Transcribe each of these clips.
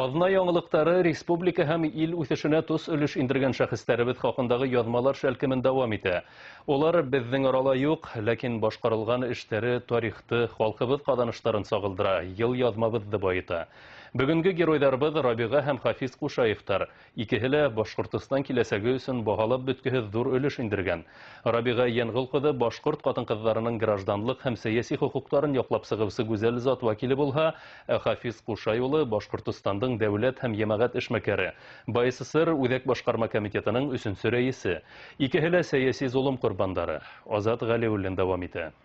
Аҙна яңылыҡтары республика һәм ил үҫешенә тос өлөш индергән шәхестәребеҙ хаҡындағы яҙмалар шәлкемен дауам итә. Улар беҙҙең арала юҡ, ләкин башҡарылған эштәре тарихты, халҡыбыҙ ҡаҙаныштарын сағылдыра, йыл яҙмабыҙҙы байыта. Бөгөнгө геройҙарыбыҙ Рабиға һәм Хафиз Ҡушаевтар. Икеһе лә Башҡортостан киләсәге өсөн бағалап бөткөһөҙ ҙур өлөш индергән. Рабиға Йәнғол ҡыҙы башҡорт ҡатын-ҡыҙҙарының гражданлыҡ һәм сәйәси хоҡуҡтарын яҡлап сығыусы гүзәл зат вәкиле булһа, Хафиз Ҡушай улы Башҡортостандың дәүләт һәм йәмәғәт эшмәкәре, БССР Үҙәк башҡарма комитетының 3-нче рәйесе. Икеһе лә сәйәси золом ҡорбандары. Азат Ғәлиуллин дауам итә.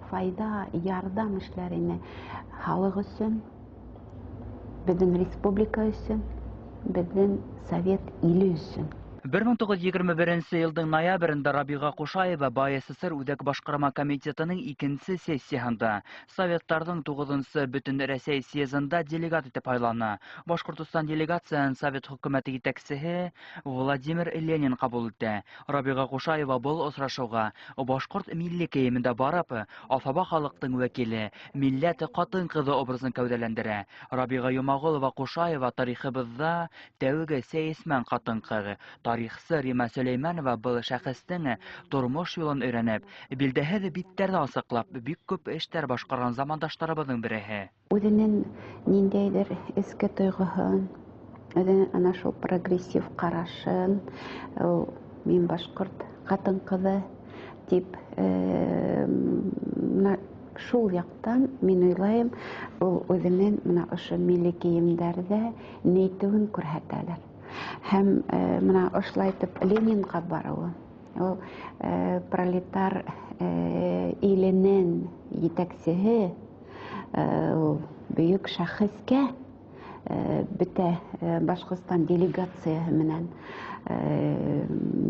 Файда, ярдәм эшләренә халык өсөн, беҙҙең республика өсөн, беҙҙең совет иле өсөн. 1921 йылдың ноябрендә Рабиға Ҡушаева БССР Үҙәк башҡарма комитетының 2-нче сессияһында Советтарҙың 9-нчы бөтөн Рәсәй съезында делегат итеп һайланы. Башҡортостан делегацияһын Совет хөкүмәте етәксеһе Владимир Ленин ҡабул итә. Рабиға Ҡушаева был осрашыуға башҡорт милли кейемендә барып, аҫаба халыҡтың вәкиле, милләт ҡатын-ҡыҙы образын кәүҙәләндерә. Рабиға Йомағолова Ҡушаева тарихыбыҙҙа тәүге сәйәсмән ҡатын-ҡыҙ. Тарихсы Рима Сөләймәнова был шәхестең тормош юлын өйрәнеп, билдәһеҙ биттәрҙе асыҡлап, бик күп эштәр башҡарған замандаштарыбыҙҙың береһе. Үҙенең ниндәйҙер эске тойғоһон, үҙенең ана шул прогрессив ҡарашын, мин башҡорт ҡатын-ҡыҙы тип, шул яҡтан мин уйлайым, ул үҙенең мына ошо милли кейемдәрҙә нейтеүен күрһәтәләр. Һәм мына ошолайтып Ленинға барыуы, ул пролетар иленең етәксеһе, бөйөк шәхескә бөтә Башҡортостан делегацияһы менән,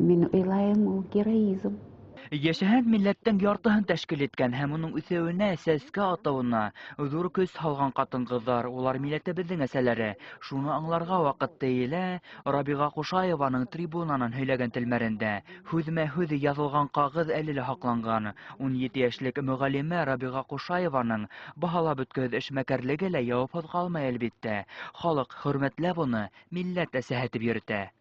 мин уйлайым, ул героизм. Йәшәһән милләттең яртыһын тәшкил иткән һәм уның үҫеүенә, сәскә атыуына ҙур көс һалған ҡатын-ҡыҙҙар, улар милләтебеҙҙең әсәләре. Шуны аңларға ваҡыт тейелә Рабиға Ҡушаеваның трибунанан һөйләгән телмәрендә. Һүҙмә-һүҙ яҙылған ҡағыҙ әле лә һаҡланған. 17 йәшлек мөғәллимә Рабиға Ҡушаеваның баһалап бөткөһөҙ эшмәкәрлеге лә яуапһыҙ ҡалмай, әлбиттә. Халыҡ хөрмәтләп уны милләт әсәһе тип йөрөтә.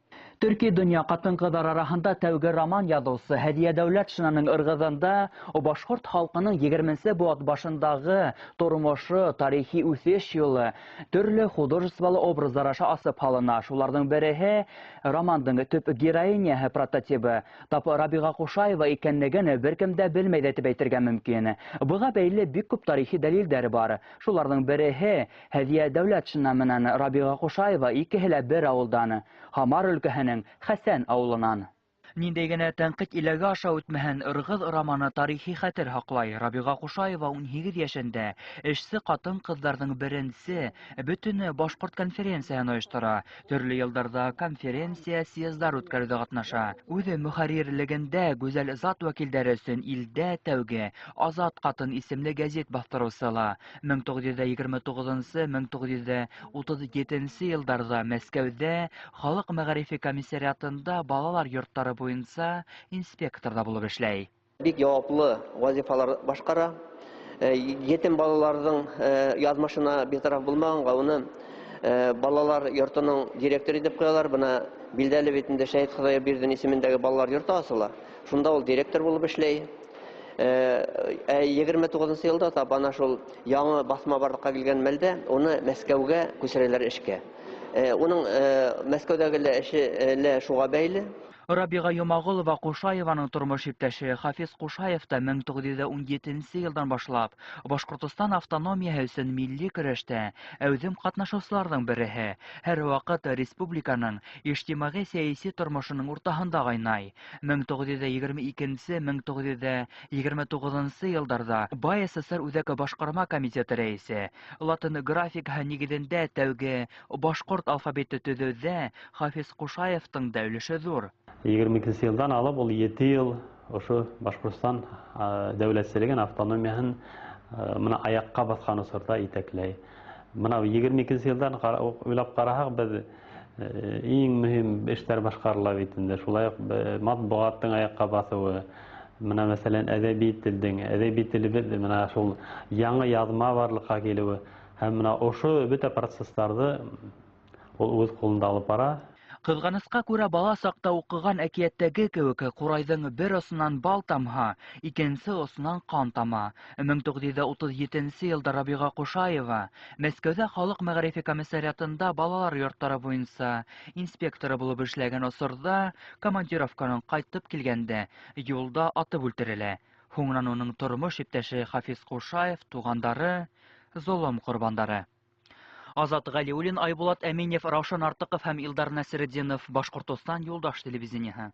Төрки донъя ҡатын-ҡыҙҙар араһында тәүге роман яҙыусы Һәдиә Дәүләтшинаның ырғыҙында башҡорт халҡының 20-нсе быуат башындағы тормошо, тарихи үҫеш юлы, төрлө художестволы образдар аша асып һалына. Шуларҙың береһе романдың төп героиняһы прототипы тап Рабиға Ҡушаева икәнлеген бер кем дә белмәй ҙә тип әйтергә мөмкин. Быға бәйле бик күп тарихи дәлилдәр бар. Шуларҙың береһе Һәдиә Дәүләтшина менән Рабиға Ҡушаева икеһе лә бер ауылдан, Һамар өлкәһенең Хәсән ауылынан. Ниндәй генә тәнҡит иләге аша үтмәһен, Ырғыҙ романы тарихи хәтер һаҡлай. Рабиға Ҡушаева 18 йәшендә эшсе ҡатын-ҡыҙҙарҙың беренсе бөтөн башҡорт конференцияһын ойоштора. Төрлө йылдарҙа конференция, съездар үткәреүҙә ҡатнаша. Үҙе мөхәррирлегендә гүзәл зат вәкилдәре өсөн илдә тәүге Азат ҡатын исемле гәзит баҫтырыусы ла. 1929-1937 йылдарҙа Мәскәүҙә Халыҡ мәғарифи комиссариатында балалар йорттары буйынса инспекторда булып эшләй. Бик яуаплы вазифалар башҡара. Етем балаларҙың яҙмышына битараф булмағанға, уны балалар йортоноң директоры итеп ҡуялар. Бына билдәле бит инде Шәһит Хоҙайбирҙин исемендәге балалар йорто асыла. Шунда ул директор булып эшләй. 29 йылда ана шул яңы баҫма барлыҡҡа килгән мәлдә уны Мәскәүгә күсерәләр эшкә. Уның Мәскәүҙәге эше лә шуға бәйле. Рабиға Йомағолова Ҡушаеваның тормош иптәше Хафиз Ҡушаев та 1917 йылдан башлап Башҡортостан автономияһы өсөн милли көрәштә әүҙем ҡатнашыусыларҙың береһе. Һәр ваҡыт республиканың ижтимағи-сәйәси тормошоның уртаһында ҡайнай. 1922-1929 йылдарҙа БССР Үҙәк башҡарма комитеты рәйесе. Латын графикаһы нигеҙендә тәүге башҡорт алфавиты төҙөүҙә Хафиз Ҡушаевтың да өлөшө ҙур. 22 йылдан алып, ул 7 йыл ошо Башҡортостан дәүләтселеген, автономияһын мына аяҡҡа баҫҡан осорҙа итәкләй. Мына 22 йылдан уйлап ҡараһаҡ, беҙ иң мөһим эштәр башҡарыла бит инде. Шулай уҡ матбуғаттың аяҡҡа баҫыуы, мына мәсәлән әҙәби телебеҙ, мына шул яңы яҙма барлыҡҡа килеүе. Һәм менә ошо бөтә процессларны ул үз кулында алып бара. Кызганычка күрә бала сакта укыган әкияттәге кебек, Курайдың бер осыннан бал тамһа, икенче осыннан кан тама. 1937 елда Рабига Кушаева Мәскәүдә халык мәгарифе комиссариатында балалар йортлары буенча инспекторы булып эшләгән осырда командировкадан кайтып килгәндә юлда атып үтерелә. Һуңнан уның тормыш иптәше Хафиз Кушаев тугандары золым корбандары. Азат Галиуллин, Айбулат Әминев, Раушан Артыков һәм Илдар Насретдинов, Башкортстан юлдаш телевидениеһы.